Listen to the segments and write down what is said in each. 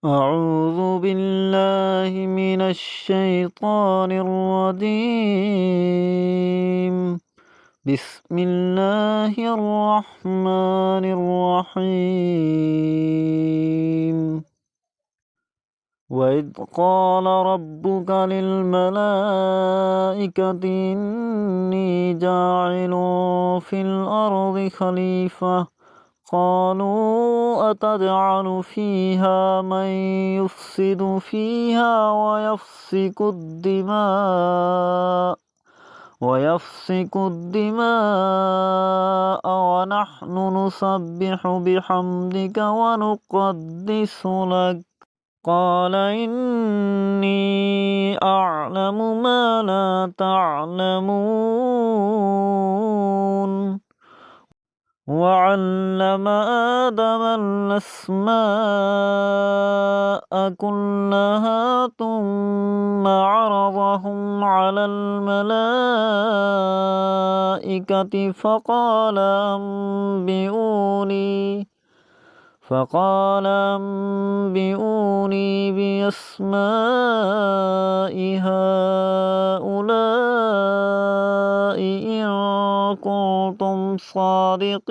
أعوذ بالله من الشيطان الرجيم. بسم الله الرحمن الرحيم. وإذ قال ربك للملائكة إني جاعل في الأرض خليفة قالوا أتجعل فيها من يفسد فيها ويفسك الدماء ونحن نسبح بحمدك ونقدس لك قال إني أعلم ما لا تعلمون وعلم آدم الأسماء كلها ثم عرضهم على الملائكة فقال أنبئوني بأسماء هؤلاء إن كنتم صادقين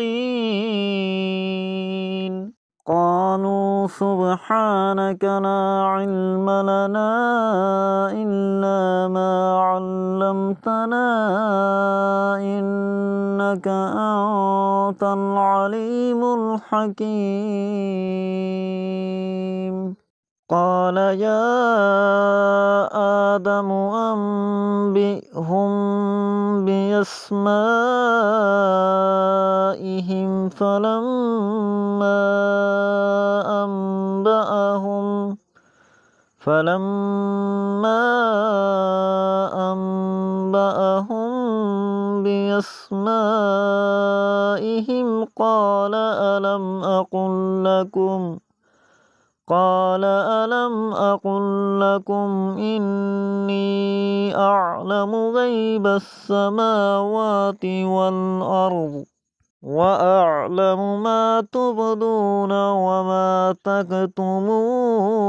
قالوا سبحانك لا علم لنا إلا ما علمتنا إنك أنت العليم الحكيم قال يا آدم أنبئهم بأسمائهم فلما أنبأهم بأسمائهم قال ألم أقل لكم إني أعلم غيب السماوات والأرض وأعلم ما تبدون وما تكتمون